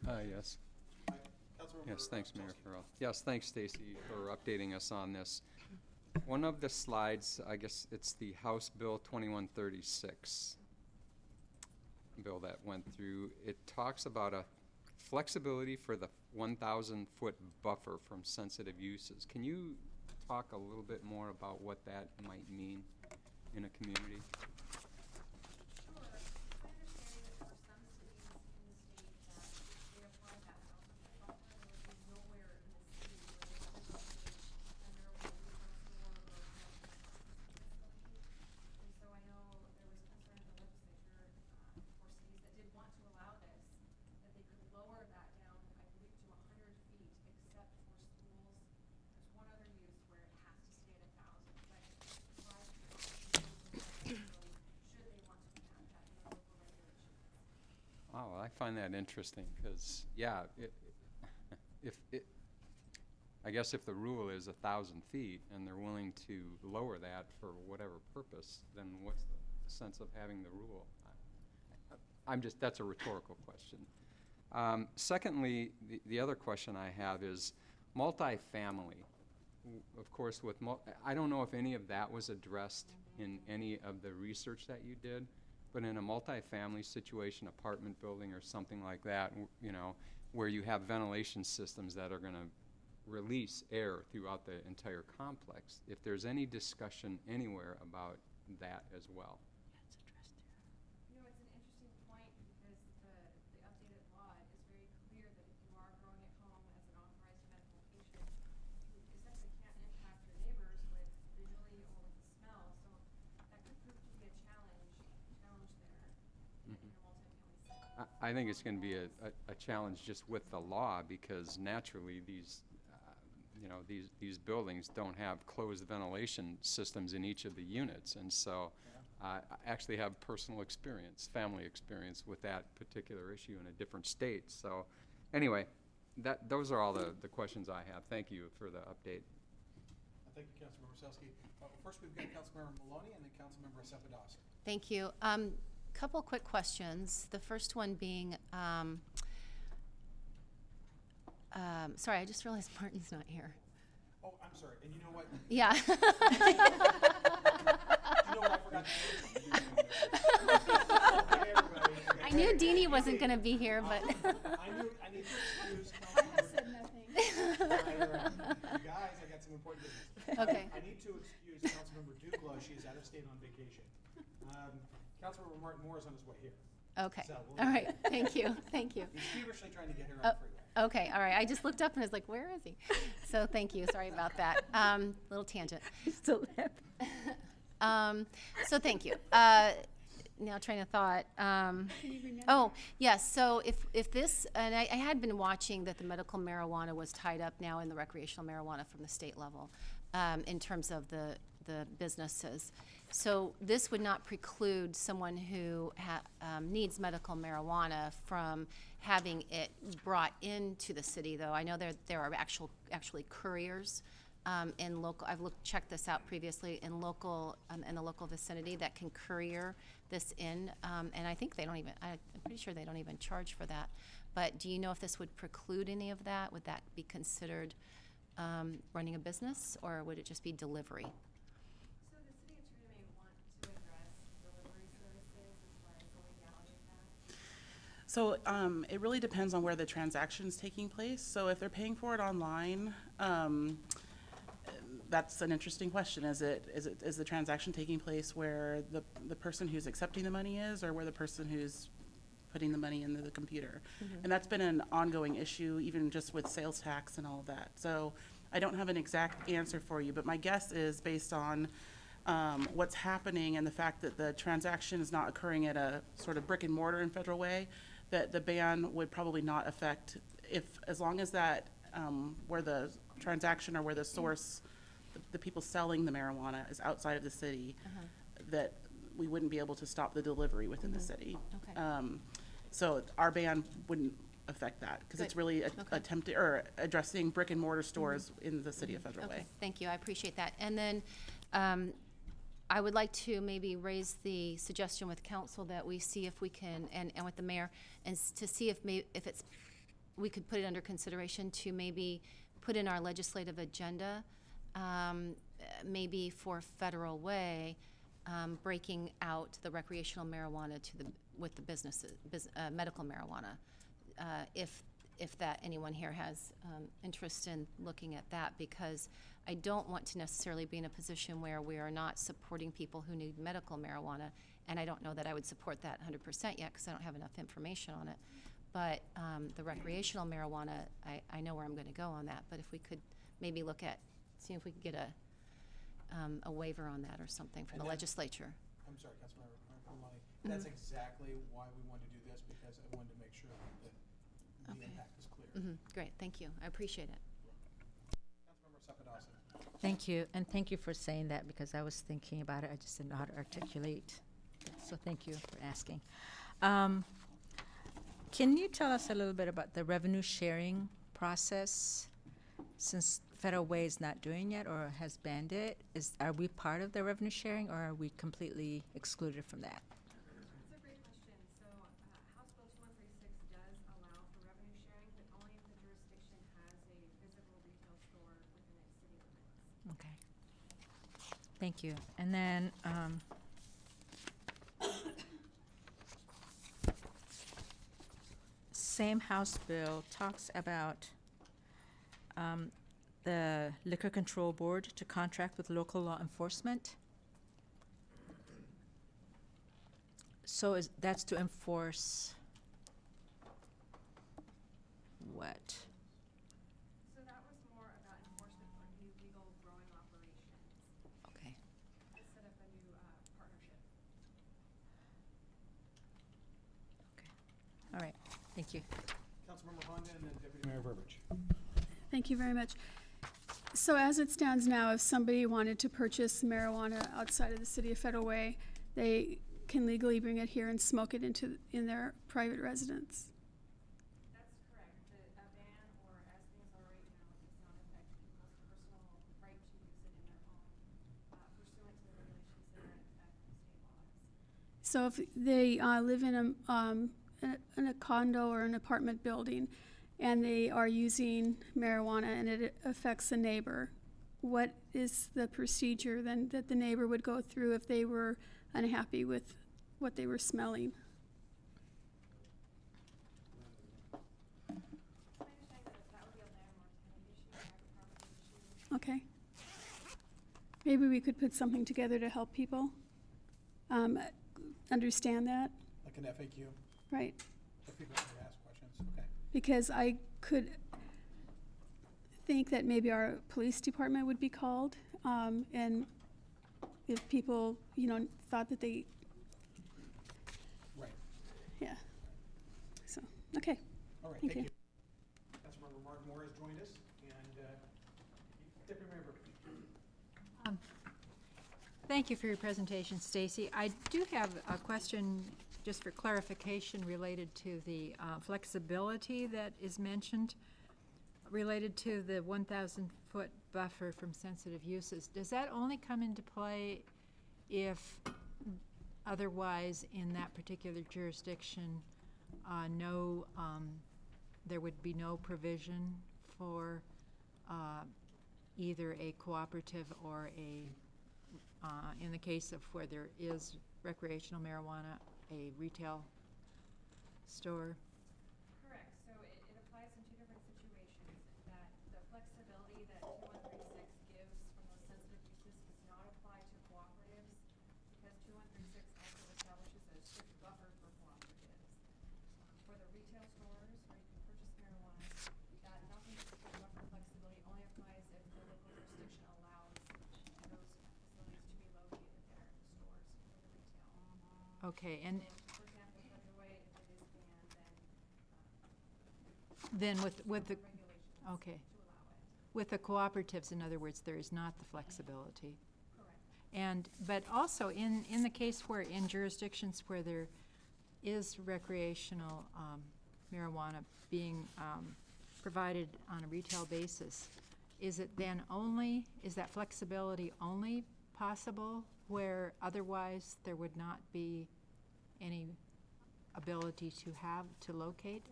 Yes. Councilmember Yes, thanks, Mayor Stacey. Farrell. Yes, thanks, Stacey, for updating us on this. One of the slides, I guess it's the House Bill 2136 bill that went through. It talks about a flexibility for the 1,000-foot buffer from sensitive uses. Can you talk a little bit more about what that might mean in a community? Sure. It's my understanding that there were some cities in the state that if they applied that 1,000-foot buffer, there would be nowhere in the city where they could locate a marijuana retail store or a medical facility. And so I know there was concern in the legislature for cities that did want to allow this, that they could lower that down, I believe, to 100 feet, except for schools. There's one other use where it has to stay at 1,000, but provides the opportunity should they want to enact that in the local regulations. Oh, I find that interesting because, yeah, I guess if the rule is 1,000 feet and they're willing to lower that for whatever purpose, then what's the sense of having the rule? That's a rhetorical question. Secondly, the other question I have is multifamily. Of course, I don't know if any of that was addressed in any of the research that you did, but in a multifamily situation, apartment building or something like that, where you have ventilation systems that are going to release air throughout the entire complex, if there's any discussion anywhere about that as well. You know, it's an interesting point because the updated law is very clear that if you are growing at home as an authorized medical patient, you essentially can't impact your neighbors with visually or with the smell. So that could prove to be a challenge there in a multifamily setting. I think it's going to be a challenge just with the law because naturally these buildings don't have closed ventilation systems in each of the units. And so I actually have personal experience, family experience with that particular issue in a different state. So anyway, those are all the questions I have. Thank you for the update. Thank you, Councilmember Selski. First, we've got Councilmember Maloney and then Councilmember Cepedos. Thank you. Couple quick questions. The first one being, sorry, I just realized Martin's not here. Oh, I'm sorry. And you know what? Yeah. You know what I forgot to I knew Deanie wasn't going to be here, but. I need to excuse I have said nothing. You guys, I got some important business. Okay. I need to excuse Councilmember Duclos. She is out of state on vacation. Councilmember Martin Moore is on his way here. Okay. So All right. Thank you. Thank you. He's feverishly trying to get here on the freeway. Okay. All right. I just looked up and was like, where is he? So thank you. Sorry about that. Little tangent. Still there. So thank you. Now train of thought. Can you remember? Oh, yes. So if this, and I had been watching that the medical marijuana was tied up now in the recreational marijuana from the state level in terms of the businesses. So this would not preclude someone who needs medical marijuana from having it brought into the city, though. I know there are actually couriers in local. Checked this out previously in the local vicinity that can courier this in, and I think they don't even. I'm pretty sure they don't even charge for that. But do you know if this would preclude any of that? Would that be considered running a business, or would it just be delivery? So the city attorney may want to address delivery services as far as the legality of that. So it really depends on where the transaction's taking place. So if they're paying for it online, that's an interesting question. Is the transaction taking place where the person who's accepting the money is, or where the person who's putting the money into the computer? Mm-hmm. And that's been an ongoing issue, even just with sales tax and all of that. So I don't have an exact answer for you, but my guess is based on what's happening and the fact that the transaction is not occurring at a sort of brick and mortar and federal way, that the ban would probably not affect, as long as that where the transaction or where the source, the people selling the marijuana is outside of the city, that we wouldn't be able to stop the delivery within the city. Okay. So our ban wouldn't affect that because it's really attempting or addressing brick and mortar stores in the city of Federal Way. Thank you. I appreciate that. And then I would like to maybe raise the suggestion with council that we see if we can, and with the mayor, and to see if it's we could put it under consideration to maybe put in our legislative agenda, maybe for Federal Way, breaking out the recreational marijuana with the businesses, medical marijuana. If that anyone here has interest in looking at that, because I don't want to necessarily be in a position where we are not supporting people who need medical marijuana, and I don't know that I would support that 100% yet because I don't have enough information on it. But the recreational marijuana, I know where I'm going to go on that, but if we could maybe look at, see if we could get a waiver on that or something from the legislature. I'm sorry, Councilmember Maloney. That's exactly why we wanted to do this, because I wanted to make sure that the Okay. impact is clear. Great, thank you. I appreciate it. Councilmember Sapadowson. Thank you, and thank you for saying that, because I was thinking about it, I just didn't know how to articulate. So thank you for asking. Can you tell us a little bit about the revenue sharing process? Since Federal Way is not doing it or has banned it, are we part of the revenue sharing, or are we completely excluded from that? That's a great question. So, House Bill 2136 does allow for revenue sharing, but only if the jurisdiction has a physical retail store within its city limits. Okay. Thank you. And then, same House bill talks about the Liquor Control Board to contract with local law enforcement. So that's to enforce what? So that was more about enforcement for illegal growing operations. Okay. To set up a new partnership. All right, thank you. Councilmember Honda and then Deputy Mayor Burbidge. Thank you very much. So as it stands now, if somebody wanted to purchase marijuana outside of the city of Federal Way, they can legally bring it here and smoke it in their private residence. That's correct. A ban, or as things are right now, does not affect people's personal right to use it in their home, pursuant to the regulations that are in effect in state laws. So if they live in a condo or an apartment building, and they are using marijuana and it affects a neighbor, what is the procedure then that the neighbor would go through if they were unhappy with what they were smelling? My understanding is that would be a landlord tenant issue, private property issue. Okay. Maybe we could put something together to help people understand that, Like an FAQ, right? so people can ask questions. Okay. Because I could think that maybe our police department would be called, and if people, thought that they, Right. yeah. So, okay. All right, Thank thank you. you. Councilmember Martin Moore has joined us, and Deputy Mayor Burbidge. Thank you for your presentation, Stacey. I do have a question just for clarification related to the flexibility that is mentioned, related to the 1,000-foot buffer from sensitive uses. Does that only come into play if otherwise in that particular jurisdiction there would be no provision for either a cooperative or in the case of where there is recreational marijuana, a retail store? Correct. So it applies in two different situations. That the flexibility that 2136 gives from those sensitive uses does not apply to cooperatives, because 2136 also establishes a strict buffer for cooperatives. For the retail stores where you can purchase marijuana, that nothing to do with buffer flexibility only applies if the local jurisdiction allows those facilities to be located there, the stores for the retail. Okay, and For example, Federal Way, if it is banned, then then with the, regulations okay. to allow it. With the cooperatives, in other words, there is not the flexibility. Correct. But also, in the case where, in jurisdictions where there is recreational marijuana being provided on a retail basis, is that flexibility only possible where otherwise there would not be any ability to locate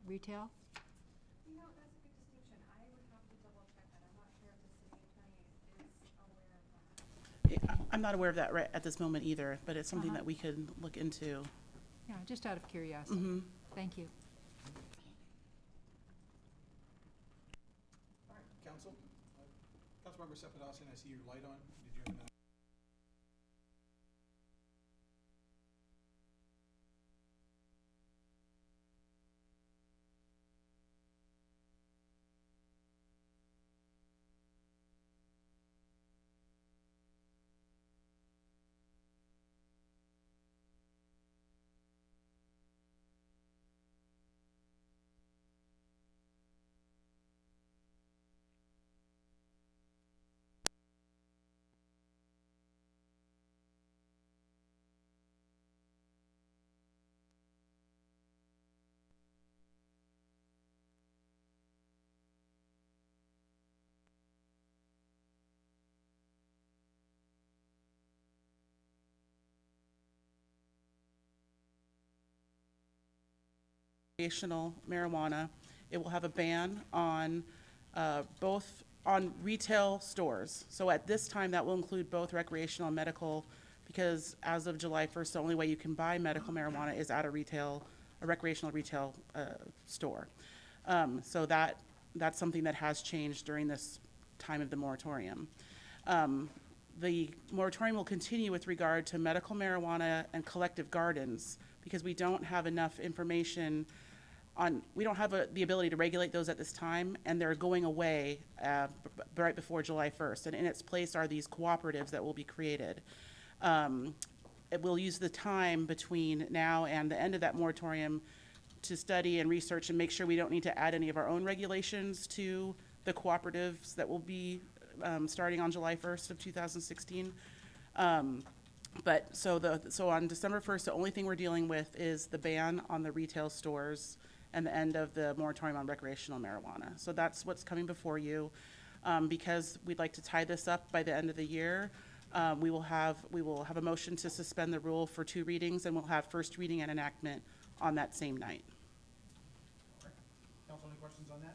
retail? I'm not aware of that right at this moment either, but it's something Uh-huh. that we could look into. Yeah, just out of curiosity. Mhm. Thank you. All right, council. Councilmember Sepidosian, I see your light on. Did you have an? Recreational marijuana. It will have a ban on both on retail stores. So at this time, that will include both recreational and medical, because as of July 1st, the only way you can buy medical marijuana is at a recreational retail store. So that's something that has changed during this time of the moratorium. The moratorium will continue with regard to medical marijuana and collective gardens, because we don't have enough information we don't have the ability to regulate those at this time, and they're going away right before July 1st. And in its place are these cooperatives that will be created. It will use the time between now and the end of that moratorium to study and research and make sure we don't need to add any of our own regulations to the cooperatives that will be starting on July 1st of 2016. So on December 1st, the only thing we're dealing with is the ban on the retail stores and the end of the moratorium on recreational marijuana. So that's what's coming before you. Because we'd like to tie this up by the end of the year, we will have a motion to suspend the rule for 2 readings, and we'll have first reading and enactment on that same night. Council, any questions on that?